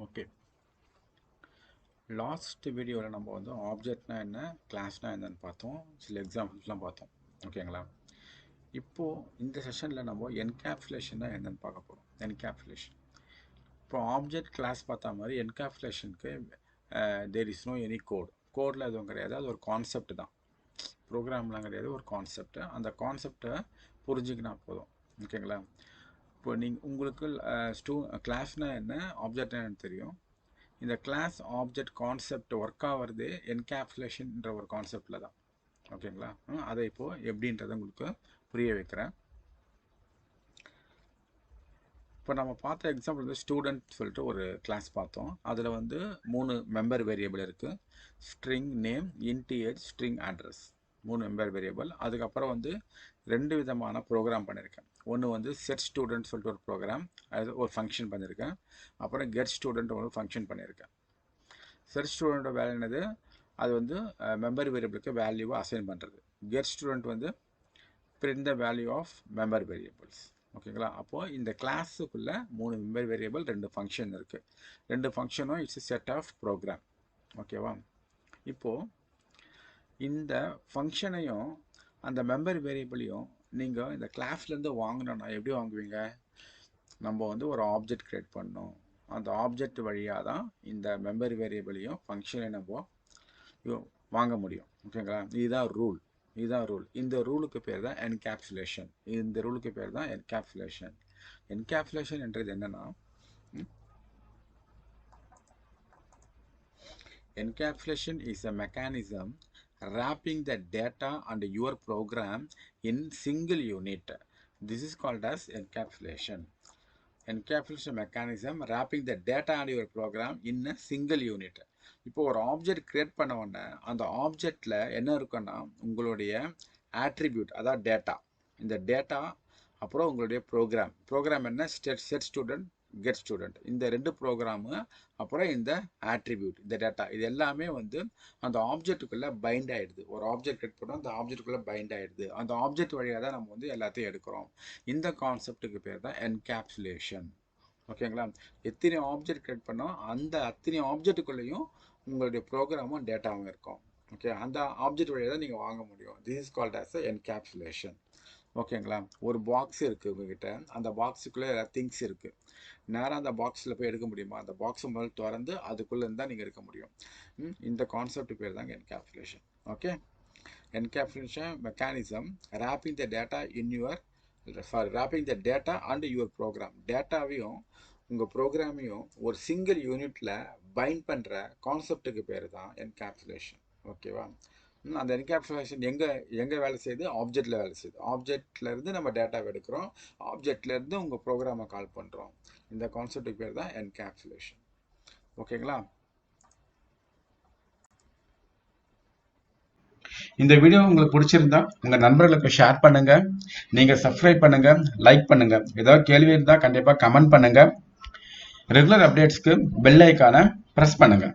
Okay, last வீடியோவில் நம்ம வந்து ஆப்ஜெக்ட்னா என்ன, கிளாஸ்னா என்னன்னு பார்த்தோம். சில எக்ஸாம்பிள்ஸ்லாம் பார்த்தோம். ஓகேங்களா? இப்போது இந்த செஷனில் நம்ம என்கேப்சுலேஷன்னா என்னன்னு பார்க்க போகிறோம். என்கேப்சுலேஷன். இப்போ ஆப்ஜெக்ட் கிளாஸ் பார்த்தா மாதிரி என்கேப்சுலேஷனுக்கு there is no any code. கோடில் எதுவும் கிடையாது, அது ஒரு கான்செப்ட் தான். ப்ரோக்ராம்லாம் கிடையாது, ஒரு கான்செப்ட். அந்த கான்செப்டை புரிஞ்சுக்கினா போதும். ஓகேங்களா? இப்போ உங்களுக்கு கிளாஸ்னால் என்ன, ஆப்ஜெக்ட்னா என்ன தெரியும். இந்த கிளாஸ் ஆப்ஜெக்ட் கான்செப்ட் ஒர்க் ஆகிறது என்கேப்சுலேஷன்ன்ற ஒரு கான்செப்டில் தான். ஓகேங்களா? அதை இப்போது எப்படின்றத உங்களுக்கு புரிய வைக்கிறேன். இப்போ நம்ம பார்த்த எக்ஸாம்பிள் வந்து ஸ்டூடெண்ட் சொல்லிட்டு ஒரு கிளாஸ் பார்த்தோம். அதில் வந்து 3 மெம்பர் வேரியபிள் இருக்குது. String name, integer, string address. 3 member variable. அதுக்கப்புறம் வந்து 2 விதமான ப்ரோக்ராம் பண்ணியிருக்கேன். ஒன்று வந்து செட் ஸ்டூடெண்ட் சொல்லிட்டு ஒரு ப்ரோக்ராம், அது ஒரு ஃபங்க்ஷன் பண்ணியிருக்கேன். அப்புறம் கெட் ஸ்டூடெண்ட் ஒரு ஃபங்க்ஷன் பண்ணியிருக்கேன். செட் ஸ்டூடெண்ட்டோட வேலை என்னது, அது வந்து மெம்பர் வேரியபிளுக்கு வேல்யூவை அசைன் பண்ணுறது. கெட் ஸ்டூடெண்ட் வந்து print the value of member variables. ஓகேங்களா? அப்போது இந்த கிளாஸுக்குள்ளே 3 மெம்பர் வேரியபிள், 2 ஃபங்க்ஷன் இருக்குது. 2 ஃபங்க்ஷனும் இட்ஸ் செட் ஆஃப் ப்ரோக்ராம். ஓகேவா? இப்போது இந்த ஃபங்க்ஷனையும் அந்த மெம்பர் வேரியபிளையும் நீங்கள் இந்த கிளாஸ்லேருந்து வாங்கினோன்னா எப்படி வாங்குவீங்க? நம்ம வந்து ஒரு ஆப்ஜெக்ட் க்ரியேட் பண்ணணும். அந்த ஆப்ஜெக்ட் வழியாக தான் இந்த மெம்பர் வேரியபிளையும் ஃபங்க்ஷனையும் நம்ம வாங்க முடியும். ஓகேங்களா? இதுதான் ரூல். இந்த ரூலுக்கு பேர் தான் என்கேப்சுலேஷன். இந்த ரூலுக்கு பேர் தான் என்கேப்சுலேஷன். என்கேப்சுலேஷன் என்றது என்னன்னா, encapsulation is a mechanism wrapping the data and your program in single unit. This is called as encapsulation. Encapsulation mechanism wrapping the data and your program in a single unit. இப்போ ஒரு object create பண்ண உடனே அந்த ஆப்ஜெக்டில் என்ன இருக்குன்னா, உங்களுடைய attribute, அதாவது data. இந்த டேட்டா அப்புறம் உங்களுடைய ப்ரோக்ராம் என்ன, செட் ஸ்டூடெண்ட், கெட் ஸ்டூடெண்ட். இந்த 2 ப்ரோக்ராமு அப்புறம் இந்த ஆட்ரிபியூட், இந்த டேட்டா, இது எல்லாமே வந்து அந்த ஆப்ஜெக்ட்டுக்குள்ளே பைண்ட் ஆகிடுது. ஒரு ஆப்ஜெக்ட் கிரியேட் பண்ணோம், அந்த ஆப்ஜெக்ட்டுக்குள்ளே பைண்ட் ஆகிடுது. அந்த ஆப்ஜெக்ட் வழியாக தான் நம்ம வந்து எல்லாத்தையும் எடுக்கிறோம். இந்த கான்செப்டுக்கு பேர் தான் என்கேப்சுலேஷன். ஓகேங்களா? எத்தனை ஆப்ஜெக்ட் கிரியேட் பண்ணோம், அந்த அத்தனை ஆப்ஜெக்ட்டுக்குள்ளேயும் உங்களுடைய ப்ரோக்ராமும் டேட்டாவும் இருக்கும். ஓகே, அந்த ஆப்ஜெக்ட் வழியாக தான் நீங்கள் வாங்க முடியும். This is called as encapsulation. ஓகேங்களா? ஒரு பாக்ஸ் இருக்குது உங்ககிட்ட, அந்த பாக்ஸுக்குள்ளே திங்ஸ் இருக்குது. நேராக அந்த பாக்ஸில் போய் எடுக்க முடியுமா? அந்த பாக்ஸை முதல் திறந்து அதுக்குள்ளே இருந்தால் நீங்கள் எடுக்க முடியும். இந்த கான்செப்ட் பேர் தாங்க encapsulation. Okay, encapsulation mechanism wrapping the data in your wrapping the data and your program. டேட்டாவையும் உங்கள் ப்ரோக்ராமையும் ஒரு சிங்கிள் யூனிட்டில் பைண்ட் பண்ணுற கான்செப்டுக்கு பேர் தான் என்கேப்சுலேஷன். ஓகேவா? அந்த என்கேப்சுலேஷன் எங்கே வேலை செய்யுது? ஆப்ஜெக்டில் வேலை செய்யுது. ஆப்ஜெக்ட்லேருந்து நம்ம டேட்டாவை எடுக்கிறோம், ஆப்ஜெக்ட்லேருந்து உங்கள் ப்ரோக்ராமை கால் பண்ணுறோம். இந்த கான்செப்டுக்கு பேர் தான் என்கேப்சுலேஷன். ஓகேங்களா? இந்த வீடியோ உங்களுக்கு பிடிச்சிருந்தா உங்க நண்பர்களுக்கு ஷேர் பண்ணுங்க. நீங்க சப்ஸ்கிரைப் பண்ணுங்க, லைக் பண்ணுங்க. ஏதாவது கேள்வி இருந்தா கண்டிப்பா கமெண்ட் பண்ணுங்க. ரெகுலர் அப்டேட்ஸ்க்கு பெல் ஐகானை பிரஸ் பண்ணுங்க.